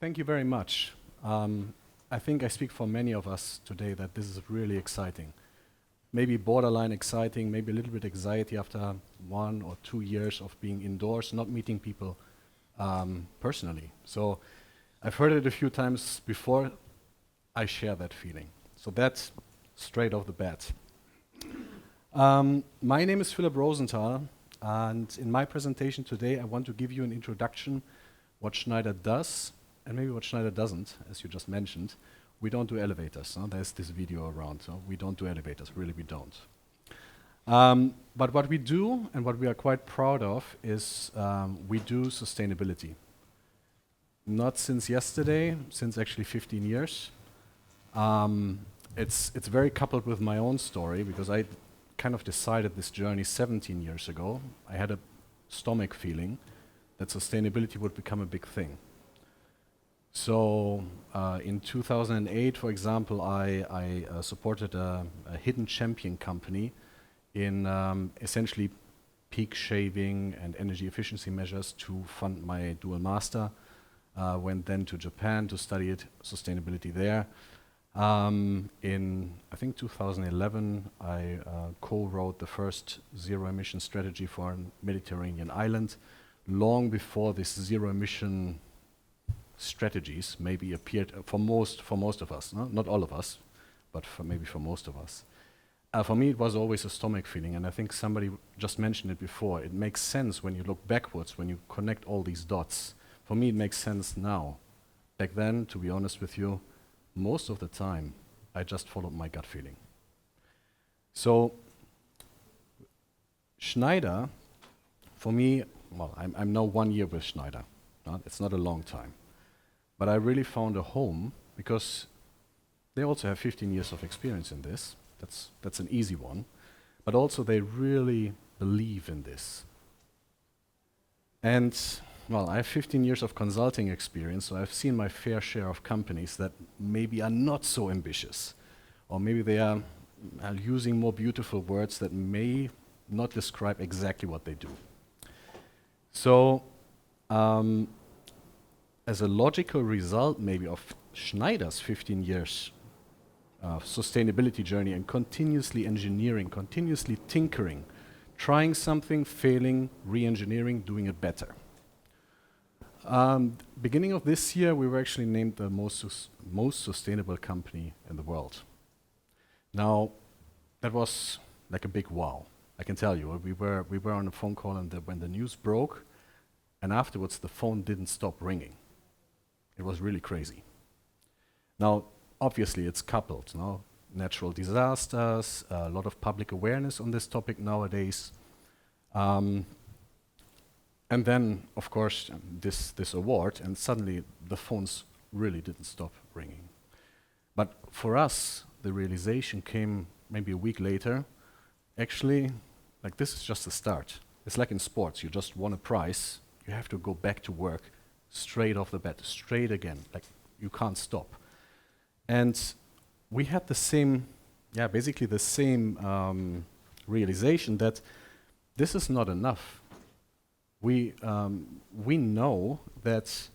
Thank you very much. I think I speak for many of us today that this is really exciting. Maybe borderline exciting, maybe a little bit anxiety after 1 or 2 years of being indoors, not meeting people personally. So I've heard it a few times before. I share that feeling. So that's straight off the bat. My name is Philipp Rosenthal, and in my presentation today, I want to give you an introduction what Schneider does and maybe what Schneider doesn't, as you just mentioned. We don't do elevators. There's this video around. So we don't do elevators. Really, we don't. But what we do and what we are quite proud of is we do sustainability. Not since yesterday, since actually 15 years. It's very coupled with my own story because I kind of decided this journey 17 years ago. I had a stomach feeling that sustainability would become a big thing. So in 2008, for example, I supported a hidden champion company in essentially peak shaving and energy efficiency measures to fund my dual master. Went then to Japan to study sustainability there. In, I think, 2011, I co-wrote the first zero-emission strategy for a Mediterranean island, long before this zero-emission strategies maybe appeared for most of us, not all of us, but maybe for most of us. For me, it was always a stomach feeling, and I think somebody just mentioned it before. It makes sense when you look backwards, when you connect all these dots. For me, it makes sense now. Back then, to be honest with you, most of the time, I just followed my gut feeling. So, Schneider, for me, well, I'm now 1 year with Schneider. It's not a long time. But I really found a home because they also have 15 years of experience in this. That's an easy one. But also they really believe in this. And well, I have 15 years of consulting experience, so I've seen my fair share of companies that maybe are not so ambitious, or maybe they are using more beautiful words that may not describe exactly what they do. So, as a logical result maybe of Schneider's 15 years sustainability journey and continuously engineering, continuously tinkering, trying something, failing, re-engineering, doing it better. Beginning of this year, we were actually named the most sustainable company in the world. Now, that was like a big wow. I can tell you, we were on a phone call, and when the news broke, and afterwards the phone didn't stop ringing. It was really crazy. Now, obviously, it's coupled. Natural disasters, a lot of public awareness on this topic nowadays. And then, of course, this award, and suddenly the phones really didn't stop ringing. But for us, the realization came maybe a week later. Actually, like, this is just the start. It's like in sports, you just won a prize, you have to go back to work straight off the bat, straight again, like you can't stop. And we had the same, basically the same realization that this is not enough. We know that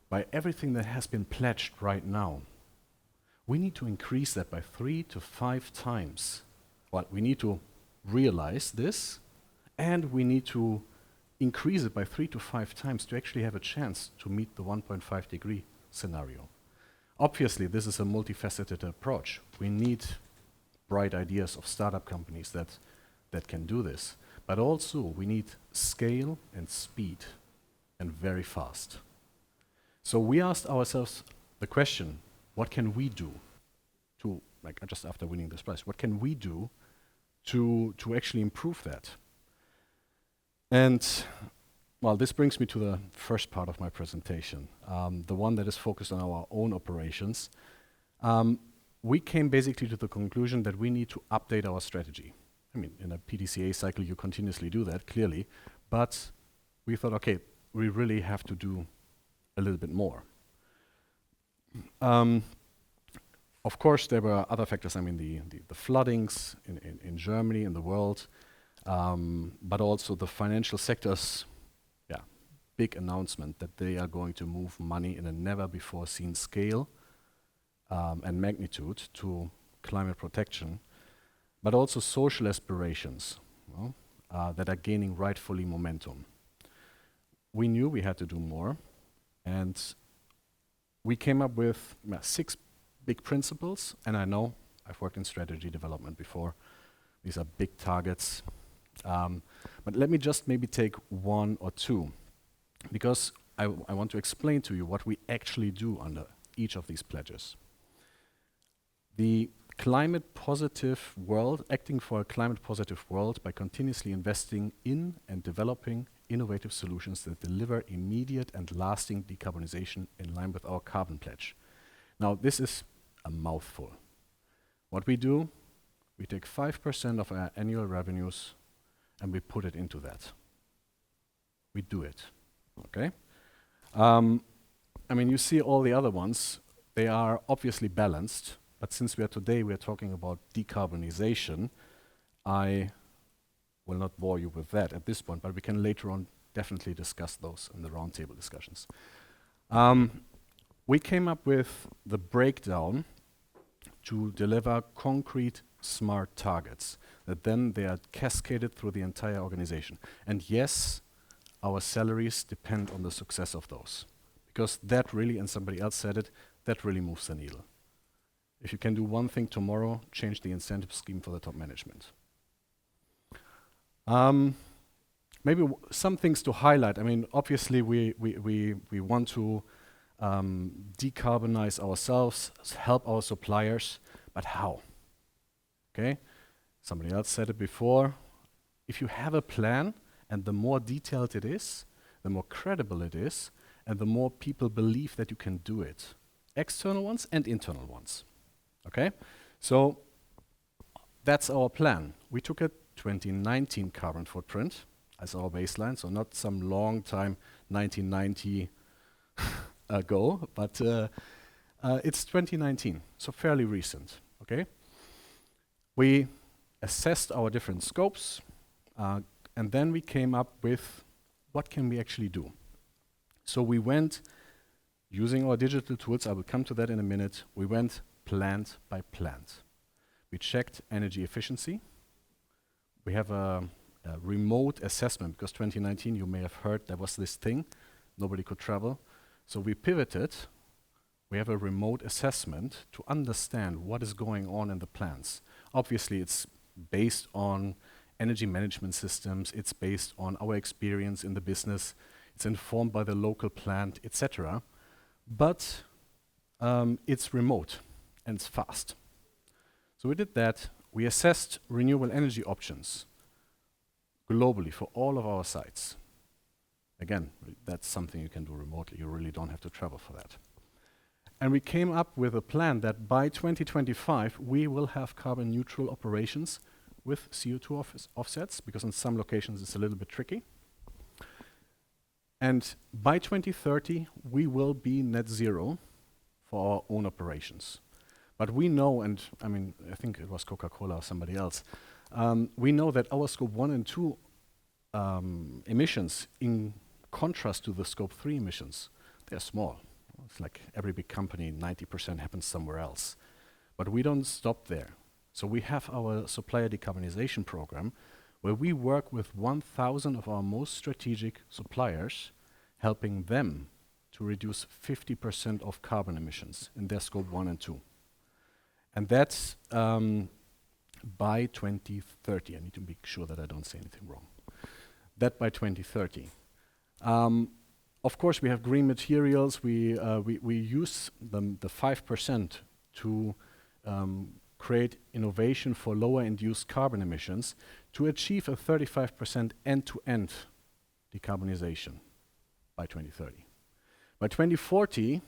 by everything that has been pledged right now, we need to increase that by 3 to 5 times. Well, we need to realize this, and we need to increase it by 3 to 5 times to actually have a chance to meet the 1.5 degree scenario. Obviously, this is a multifaceted approach. We need bright ideas of startup companies that can do this. But also, we need scale and speed, and very fast. So we asked ourselves the question, what can we do to, like just after winning this prize, what can we do to actually improve that? And, well, this brings me to the first part of my presentation, the one that is focused on our own operations. We came basically to the conclusion that we need to update our strategy. I mean, in a PDCA cycle, you continuously do that, clearly. But we thought, okay, we really have to do a little bit more. Of course, there were other factors. I mean, the floodings in Germany, in the world, but also the financial sectors, big announcement that they are going to move money in a never-before-seen scale and magnitude to climate protection, but also social aspirations, you know, that are gaining rightfully momentum. We knew we had to do more, and we came up with 6 big principles, and I know I've worked in strategy development before. These are big targets. But let me just maybe take 1 or 2, because I want to explain to you what we actually do under each of these pledges. The climate positive world, acting for a climate positive world by continuously investing in and developing innovative solutions that deliver immediate and lasting decarbonization in line with our carbon pledge. Now, this is a mouthful. What we do, we take 5% of our annual revenues and we put it into that. We do it, okay? I mean, you see all the other ones, they are obviously balanced, but since today we are talking about decarbonization, I will not bore you with that at this point, but we can later on definitely discuss those in the roundtable discussions. We came up with the breakdown to deliver concrete, smart targets that then they are cascaded through the entire organization. And yes, our salaries depend on the success of those, because that really, and somebody else said it, that really moves the needle. If you can do one thing tomorrow, change the incentive scheme for the top management. Maybe some things to highlight. I mean, obviously we want to decarbonize ourselves, help our suppliers, but how? Okay? Somebody else said it before. If you have a plan, and the more detailed it is, the more credible it is, and the more people believe that you can do it. External ones and internal ones. Okay? So that's our plan. We took a 2019 carbon footprint as our baseline, so not some long time, 1990 ago, but it's 2019, so fairly recent. Okay? We assessed our different scopes, and then we came up with what can we actually do. So we went, using our digital tools, I will come to that in a minute, we went plant by plant. We checked energy efficiency. We have a remote assessment, because 2019, you may have heard, there was this thing, nobody could travel. So we pivoted. We have a remote assessment to understand what is going on in the plants. Obviously, it's based on energy management systems, it's based on our experience in the business, it's informed by the local plant, etc. But it's remote and it's fast. So we did that. We assessed renewable energy options globally for all of our sites. Again, that's something you can do remotely. You really don't have to travel for that. And we came up with a plan that by 2025, we will have carbon neutral operations with CO2 offsets, because in some locations it's a little bit tricky. And by 2030, we will be net zero for our own operations. But we know, and I mean, I think it was Coca-Cola or somebody else, we know that our scope 1 and 2 emissions, in contrast to the scope 3 emissions, they're small. It's like every big company, 90% happens somewhere else. But we don't stop there. So we have our supplier decarbonization program, where we work with 1,000 of our most strategic suppliers, helping them to reduce 50% of carbon emissions in their scope 1 and 2. And that's by 2030. I need to be sure that I don't say anything wrong. That by 2030. Of course, we have green materials. We use the 5% to create innovation for lower induced carbon emissions to achieve a 35% end-to-end decarbonization by 2030. By 2040,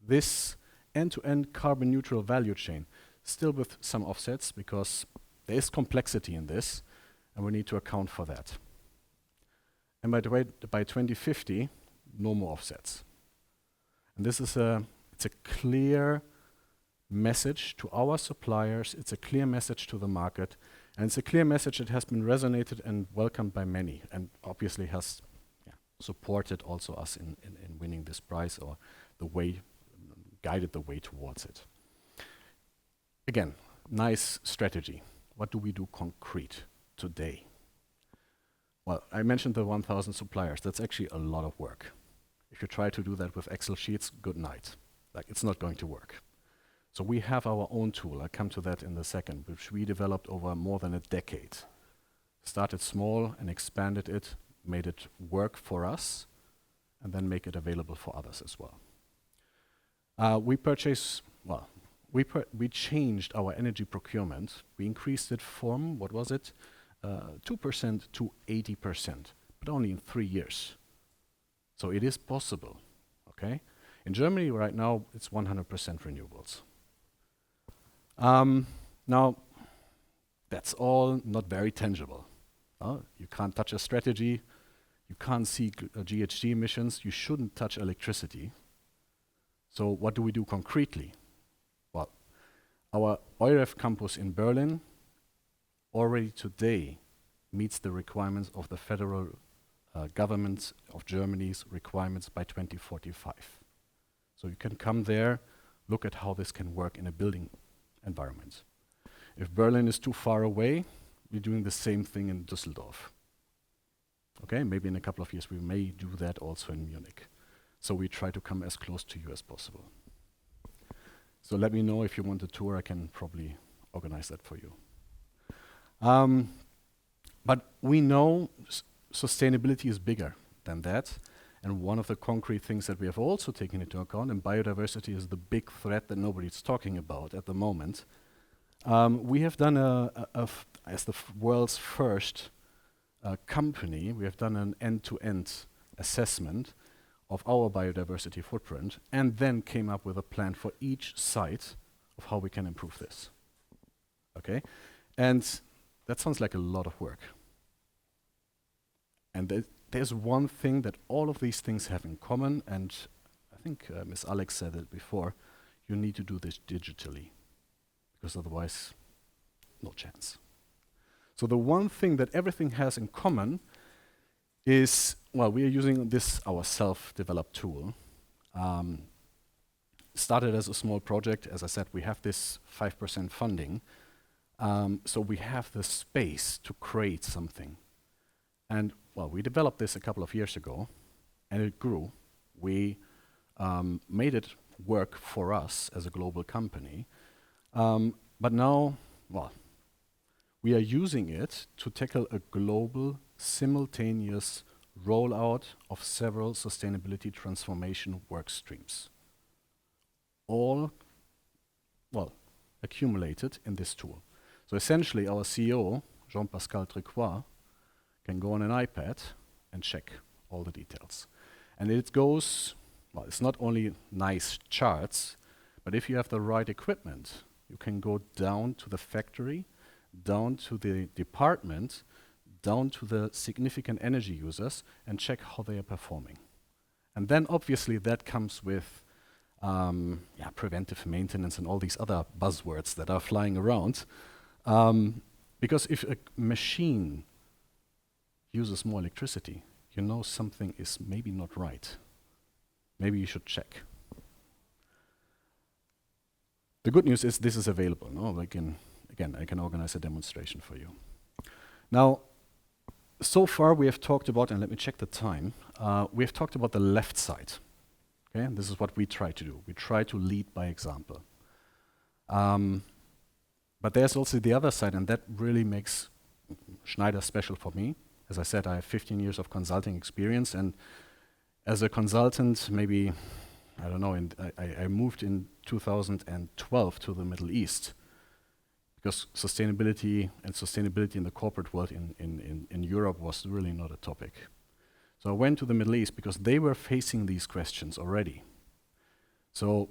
this end-to-end carbon neutral value chain, still with some offsets, because there is complexity in this, and we need to account for that. And by 2050, no more offsets. And this is it's a clear message to our suppliers, it's a clear message to the market, and it's a clear message that has been resonated and welcomed by many, and obviously has supported also us in winning this prize, or the way, guided the way towards it. Again, nice strategy. What do we do concrete today? Well, I mentioned the 1,000 suppliers. That's actually a lot of work. If you try to do that with Excel sheets, good night. Like, it's not going to work. So we have our own tool. I'll come to that in a second, which we developed over more than a decade. Started small and expanded it, made it work for us, and then make it available for others as well. We changed our energy procurement. We increased it from, 2% to 80%, but only in 3 years. So it is possible, okay? In Germany right now, it's 100% renewables. Now, that's all not very tangible. You can't touch a strategy, you can't see GHG emissions, you shouldn't touch electricity. So what do we do concretely? Well, our EUREF campus in Berlin already today meets the requirements of the federal government of Germany's requirements by 2045. So you can come there, look at how this can work in a building environment. If Berlin is too far away, we're doing the same thing in Düsseldorf. Okay, maybe in a couple of years we may do that also in Munich. So we try to come as close to you as possible. So let me know if you want a tour, I can probably organize that for you. But we know sustainability is bigger than that. And one of the concrete things that we have also taken into account, and biodiversity is the big threat that nobody's talking about at the moment. We have done as the world's first company, we have done an end-to-end assessment of our biodiversity footprint, and then came up with a plan for each site of how we can improve this. Okay? And that sounds like a lot of work. And there's one thing that all of these things have in common, and I think Ms. Alex said it before, you need to do this digitally, because otherwise, no chance. So the one thing that everything has in common is, well, we are using this, our self-developed tool. Started as a small project. As I said, we have this 5% funding. So we have the space to create something. And, well, we developed this a couple of years ago, and it grew. We made it work for us as a global company. But now, well, we are using it to tackle a global, simultaneous rollout of several sustainability transformation work streams. All, well, accumulated in this tool. So essentially, our CEO, Jean-Pascal Tricoire, can go on an iPad and check all the details. And it goes, well, it's not only nice charts, but if you have the right equipment, you can go down to the factory, down to the department, down to the significant energy users, and check how they are performing. And then obviously that comes with preventive maintenance and all these other buzzwords that are flying around. Because if a machine uses more electricity, you know something is maybe not right. Maybe you should check. The good news is this is available. No? I can organize a demonstration for you. Now, so far we have talked about, and let me check the time, we have talked about the left side. Okay, and this is what we try to do. We try to lead by example. But there's also the other side, and that really makes Schneider special for me. As I said, I have 15 years of consulting experience, and as a consultant, maybe, I don't know, I moved in 2012 to the Middle East, because sustainability in the corporate world in Europe was really not a topic. So I went to the Middle East because they were facing these questions already. So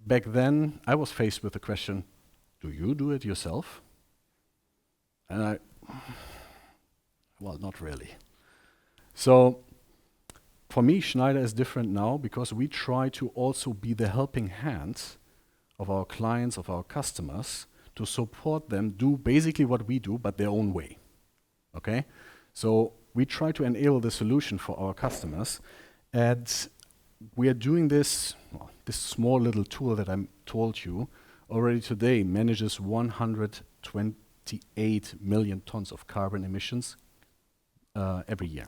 back then, I was faced with the question, do you do it yourself? And well, not really. So for me, Schneider is different now because we try to also be the helping hand of our clients, of our customers, to support them do basically what we do, but their own way. Okay? So we try to enable the solution for our customers, and we are doing this, well, this small little tool that I told you already today manages 128 million tons of carbon emissions every year.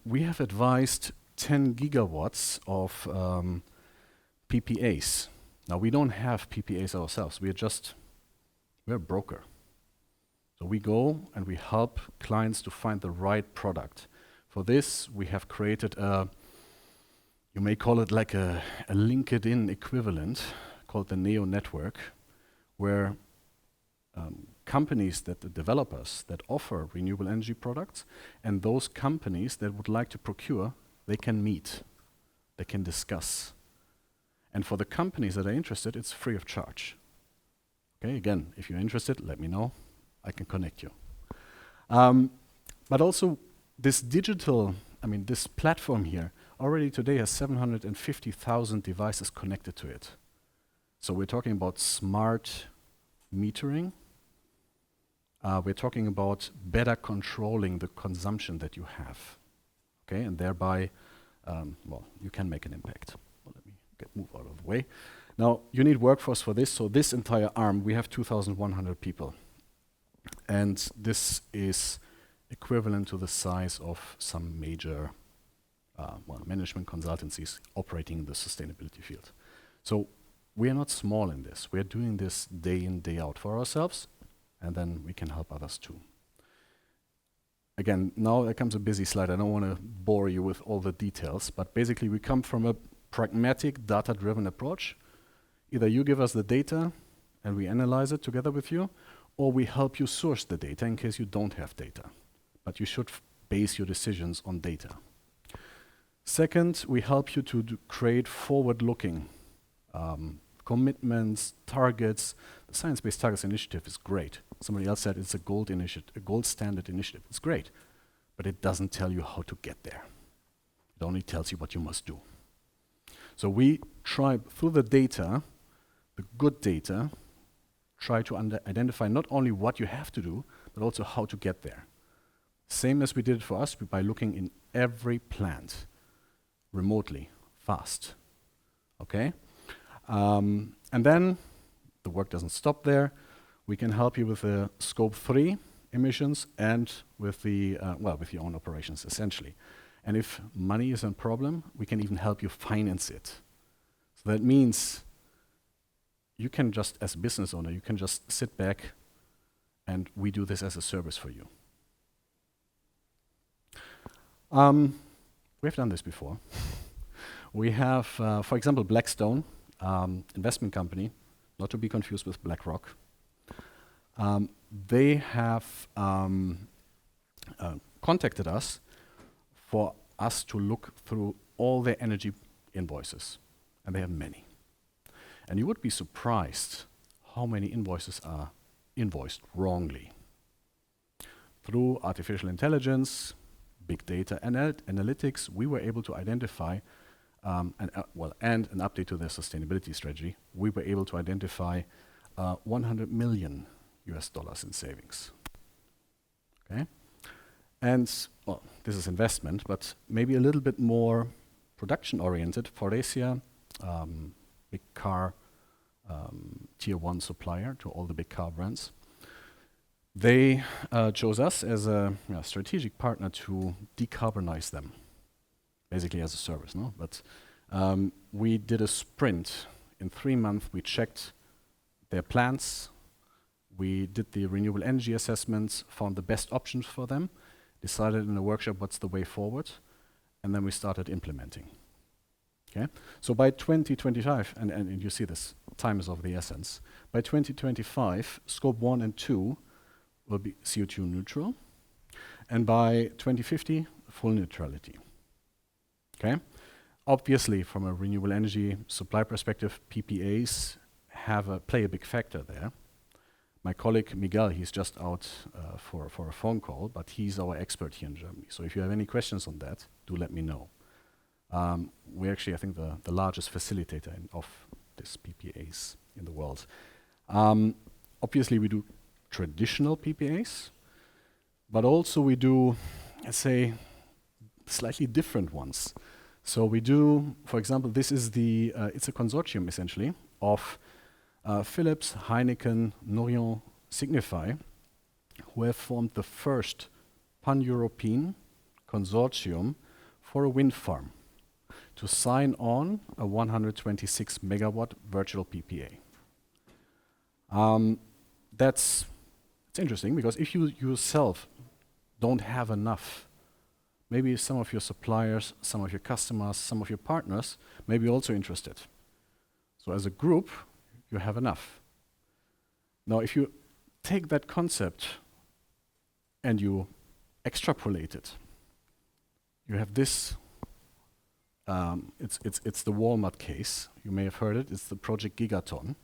We have advised 10 gigawatts of PPAs. Now, we don't have PPAs ourselves. We're a broker. So we go and we help clients to find the right product. For this, we have created you may call it like a LinkedIn equivalent called the Neo Network, where companies, the developers that offer renewable energy products, and those companies that would like to procure, they can meet, they can discuss. And for the companies that are interested, it's free of charge. Okay, again, if you're interested, let me know. I can connect you. But also, this this platform here already today has 750,000 devices connected to it. So we're talking about smart metering. We're talking about better controlling the consumption that you have. Okay, and thereby, you can make an impact. Well, let me move out of the way. Now, you need workforce for this. So this entire arm, we have 2,100 people. And this is equivalent to the size of some major management consultancies operating in the sustainability field. So we are not small in this. We are doing this day in, day out for ourselves, and then we can help others too. Again, now there comes a busy slide. I don't want to bore you with all the details, but basically we come from a pragmatic, data-driven approach. Either you give us the data and we analyze it together with you, or we help you source the data in case you don't have data. But you should base your decisions on data. Second, we help you to create forward-looking commitments, targets. The Science Based Targets Initiative is great. Somebody else said it's a gold standard initiative. It's great, but it doesn't tell you how to get there. It only tells you what you must do. So we try, through the data, the good data, try to identify not only what you have to do, but also how to get there. Same as we did it for us by looking in every plant, remotely, fast. Okay? And then the work doesn't stop there. We can help you with the scope 3 emissions and with the with your own operations, essentially. And if money is a problem, we can even help you finance it. So that means you can just, as a business owner, you can just sit back and we do this as a service for you. We've done this before. We have, for example, Blackstone, investment company, not to be confused with BlackRock. They have contacted us for us to look through all their energy invoices, and they have many. And you would be surprised how many invoices are invoiced wrongly. Through artificial intelligence, big data analytics, we were able to identify, and an update to their sustainability strategy, we were able to identify $100 million in savings. Okay? And this is investment, but maybe a little bit more production-oriented. Faurecia, big car tier 1 supplier to all the big car brands. They chose us as a strategic partner to decarbonize them, basically as a service, no? But we did a sprint. In 3 months, we checked their plants. We did the renewable energy assessments, found the best options for them, decided in a workshop what's the way forward, and then we started implementing. Okay? So by 2025, and you see this, time is of the essence. By 2025, scope 1 and 2 will be CO2 neutral, and by 2050, full neutrality. Okay? Obviously, from a renewable energy supply perspective, PPAs play a big factor there. My colleague Miguel, he's just out for a phone call, but he's our expert here in Germany. So if you have any questions on that, do let me know. We're actually, I think, the largest facilitator of these PPAs in the world. Obviously, we do traditional PPAs, But also we do, let's say, slightly different ones. So we do, for example, this is the, it's a consortium essentially of Philips, Heineken, Nouryon, Signify, who have formed the first pan-European consortium for a wind farm to sign on a 126 megawatt virtual PPA. It's interesting because if you yourself don't have enough, maybe some of your suppliers, some of your customers, some of your partners may be also interested. So as a group, you have enough. Now, if you take that concept and you extrapolate it, you have this, it's the Walmart case. You may have heard it, it's the project Gigaton.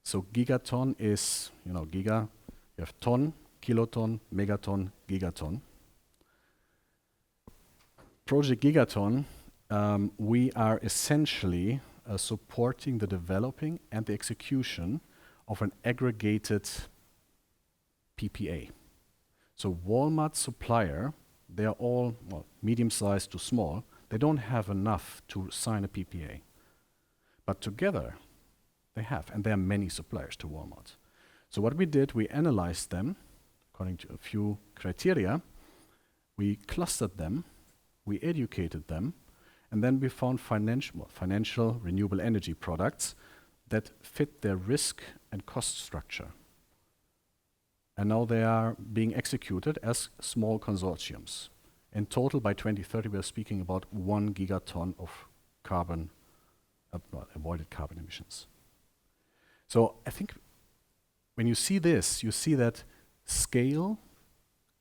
So gigaton is, giga, you have ton, kiloton, megaton, gigaton. Project Gigaton, we are essentially supporting the developing and the execution of an aggregated PPA. So Walmart supplier, they are all medium-sized to small. They don't have enough to sign a PPA. But together, they have, and there are many suppliers to Walmart. So what we did, we analyzed them according to a few criteria. We clustered them, we educated them, and then we found financial renewable energy products that fit their risk and cost structure. And now they are being executed as small consortiums. In total, by 2030, we're speaking about 1 gigaton of carbon, avoided carbon emissions. So I think when you see this, you see that scale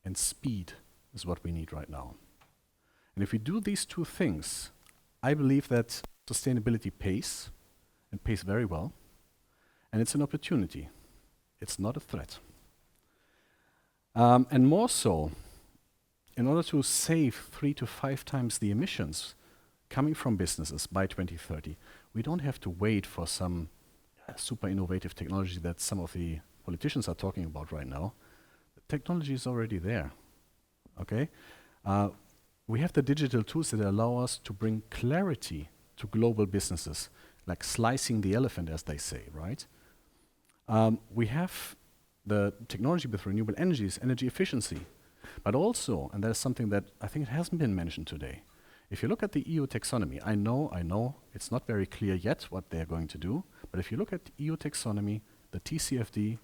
and speed is what we need right now. And if we do these two things, I believe that sustainability pays, and pays very well, and it's an opportunity. It's not a threat. And more so, in order to save 3 to 5 times the emissions coming from businesses by 2030, we don't have to wait for some super innovative technology that some of the politicians are talking about right now. The technology is already there, okay? We have the digital tools that allow us to bring clarity to global businesses, like slicing the elephant, as they say, right? We have the technology with renewable energies, energy efficiency, but also, and that is something that I think it hasn't been mentioned today, if you look at the EU taxonomy, I know it's not very clear yet what they're going to do, but if you look at the EU taxonomy, the TCFD,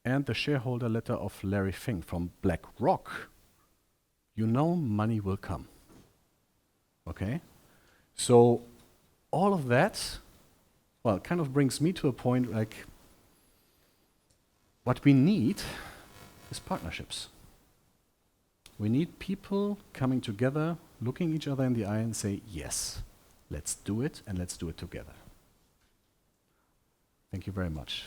and the shareholder letter of Larry Fink from BlackRock, you know money will come, okay? So all of that, well, kind of brings me to a point like, what we need is partnerships. We need people coming together, looking each other in the eye and say, yes, let's do it, and let's do it together. Thank you very much.